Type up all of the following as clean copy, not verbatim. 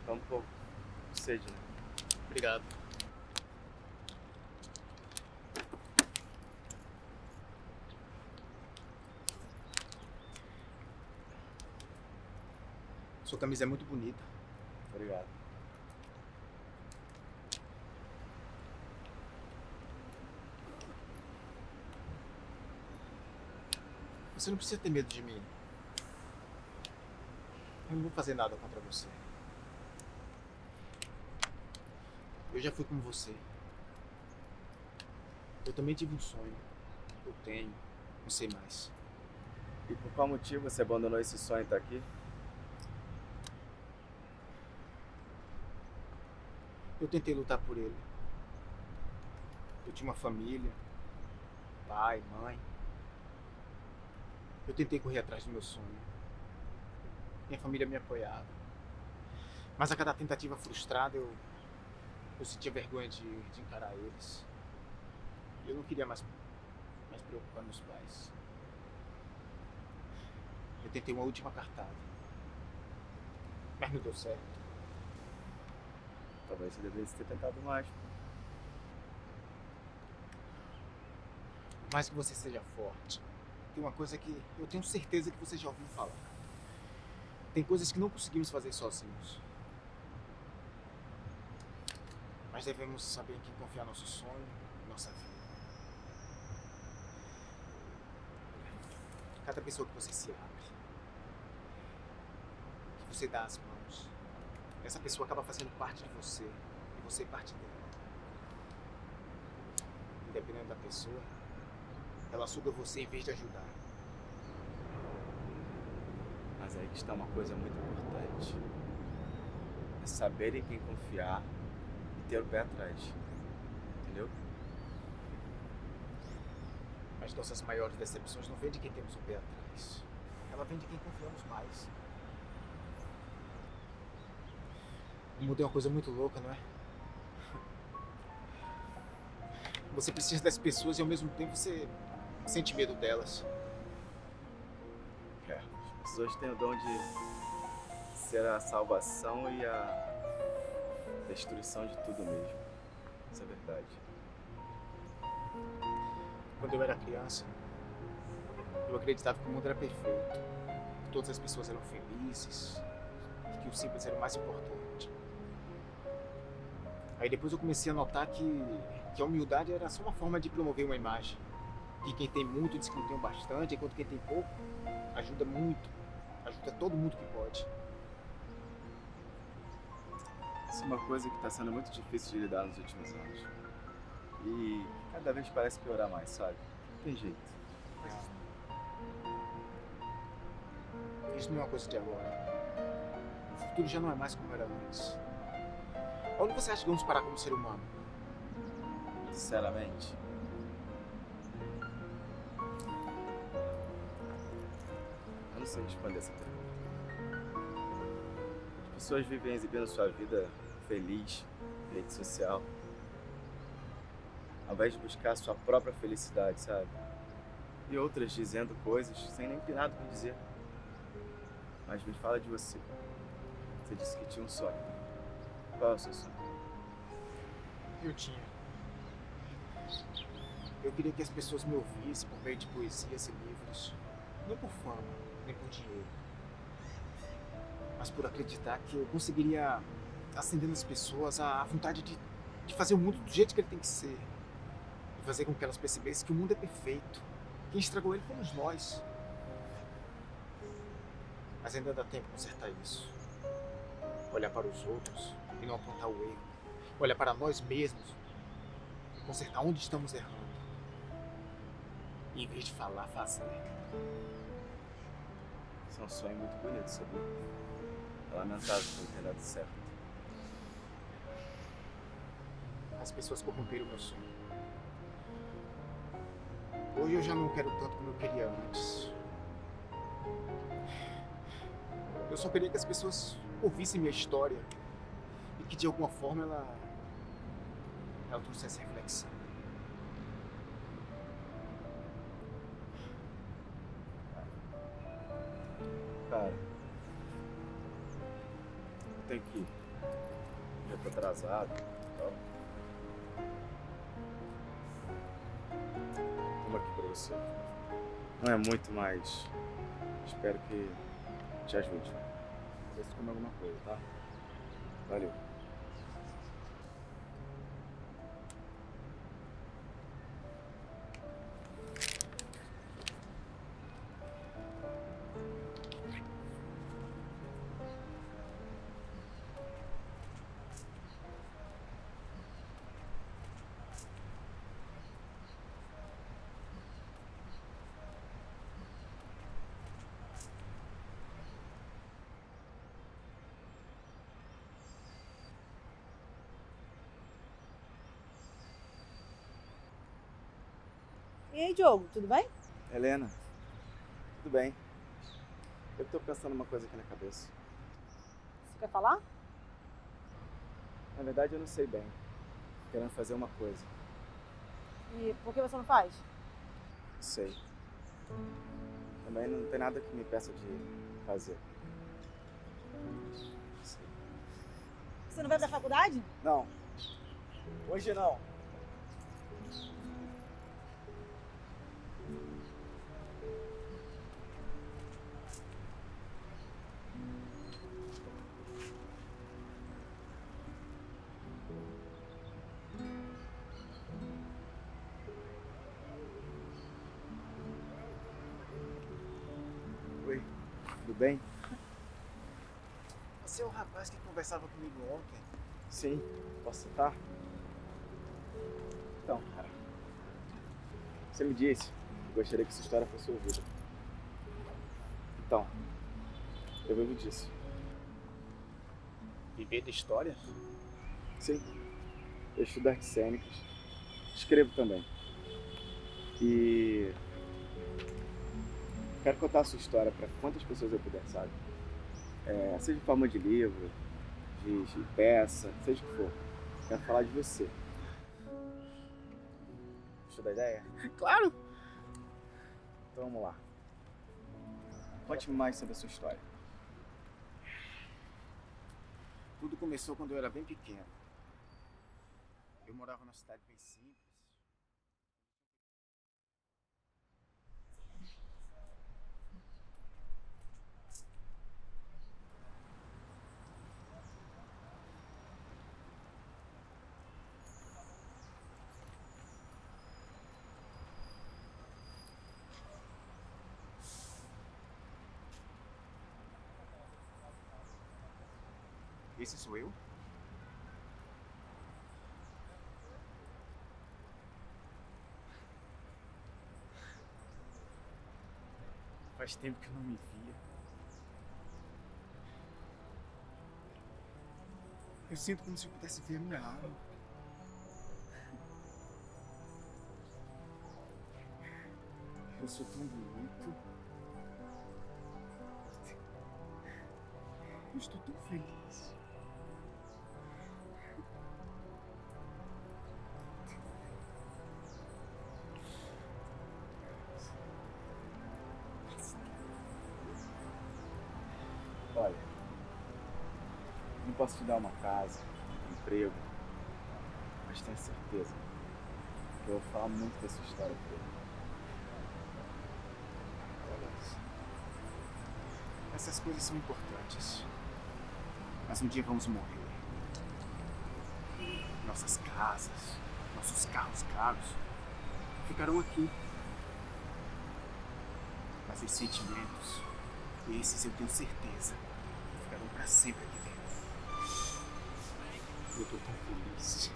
Tá um pouco de sede, né? Obrigado. Sua camisa é muito bonita. Obrigado. Você não precisa ter medo de mim. Eu não vou fazer nada contra você. Eu já fui como você. Eu também tive um sonho. Eu tenho. Não sei mais. E por qual motivo você abandonou esse sonho e tá aqui? Eu tentei lutar por ele. Eu tinha uma família. Pai, mãe. Eu tentei correr atrás do meu sonho. Minha família me apoiava. Mas a cada tentativa frustrada, eu sentia vergonha de encarar eles. Eu não queria mais preocupar meus pais. Eu tentei uma última cartada. Mas não deu certo. Talvez você devesse ter tentado mais. Por mais que você seja forte, tem uma coisa que eu tenho certeza que você já ouviu falar. Tem coisas que não conseguimos fazer sozinhos. Mas devemos saber em quem confiar nosso sonho e nossa vida. Cada pessoa que você se abre, que você dá as mãos, essa pessoa acaba fazendo parte de você e você parte dela. E dependendo da pessoa, ela suga você em vez de ajudar. Mas aí que está uma coisa muito importante. É saber em quem confiar e ter o pé atrás. Entendeu? Mas nossas maiores decepções não vêm de quem temos o pé atrás. Ela vem de quem confiamos mais. O mundo é uma coisa muito louca, não é? Você precisa das pessoas e ao mesmo tempo você sente medo delas. As pessoas têm o dom de ser a salvação e a destruição de tudo mesmo. Isso é verdade. Quando eu era criança, eu acreditava que o mundo era perfeito, que todas as pessoas eram felizes e que o simples era o mais importante. Aí depois eu comecei a notar que a humildade era só uma forma de promover uma imagem. Que quem tem muito diz que não tem o bastante, enquanto quem tem pouco ajuda muito, ajuda todo mundo que pode. Isso é uma coisa que está sendo muito difícil de lidar nos últimos anos. E cada vez parece piorar mais, sabe? Não tem jeito. Isso não é uma coisa de agora. O futuro já não é mais como era antes. Onde você acha que vamos parar como ser humano? Sinceramente, eu não sei responder essa pergunta. Pessoas vivem exibindo sua vida feliz, em rede social, ao invés de buscar a sua própria felicidade, sabe? E outras dizendo coisas sem nem ter nada pra dizer. Mas me fala de você. Você disse que tinha um sonho. Qual é o seu sonho? Eu tinha. Eu queria que as pessoas me ouvissem por meio de poesias e livros. Não por fama, nem por dinheiro. Mas por acreditar que eu conseguiria acender nas pessoas a vontade de fazer o mundo do jeito que ele tem que ser. E fazer com que elas percebessem que o mundo é perfeito. Quem estragou ele fomos nós. Mas ainda dá tempo de consertar isso. Olhar para os outros e não apontar o erro. Olhar para nós mesmos e consertar onde estamos errando. E em vez de falar, fazer. Isso é um sonho muito bonito, sabia? É lamentável que não tenha dado certo. As pessoas corromperam o meu sonho. Hoje eu já não quero tanto como eu queria antes. Eu só queria que as pessoas ouvissem minha história e que de alguma forma ela trouxesse reflexão. Cara, eu tenho que ir. Já tô atrasado e tal. Toma aqui pra você. Não é muito, mas espero que te ajude. Vê se come alguma coisa, tá? Valeu. E aí, Diogo, tudo bem? Helena, tudo bem? Eu tô pensando uma coisa aqui na cabeça. Você quer falar? Na verdade, eu não sei bem. Tô querendo fazer uma coisa. E por que você não faz? Não sei. Também não tem nada que me peça de fazer. Não sei. Você não vai pra faculdade? Não. Hoje não. Oi, tudo bem? Você é o rapaz que conversava comigo ontem. Sim, posso citar? Então, cara, você me disse que gostaria que essa história fosse ouvida. Então, eu vivo disso. Viver da história? Sim, eu estudo artes cênicas, escrevo também. E quero contar a sua história para quantas pessoas eu puder, sabe? Seja em forma de livro, de peça, seja o que for. Quero falar de você. Gostou da ideia? Claro! Então vamos lá. Conte-me mais sobre a sua história. Tudo começou quando eu era bem pequeno. Eu morava numa cidade bem simples. Esse sou eu? Faz tempo que eu não me via. Eu sinto como se eu pudesse ver a minha alma. Eu sou tão bonito. Eu estou tão feliz. Olha, não posso te dar uma casa, um emprego, mas tenha certeza que eu vou falar muito dessa história pra ele. Essas coisas são importantes. Mas um dia vamos morrer. Nossas casas, nossos carros caros ficarão aqui. Mas os sentimentos, esses eu tenho certeza, ficarão para sempre aqui dentro. Eu tô tão feliz.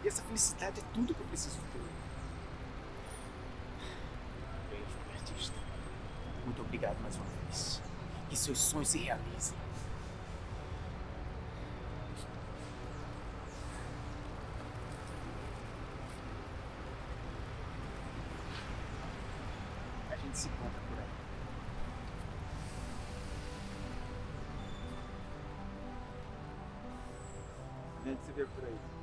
E essa felicidade é tudo que eu preciso ter. Bem, jovem artista, muito obrigado mais uma vez. Que seus sonhos se realizem. A gente se encontra por aí. A gente se vê por aí.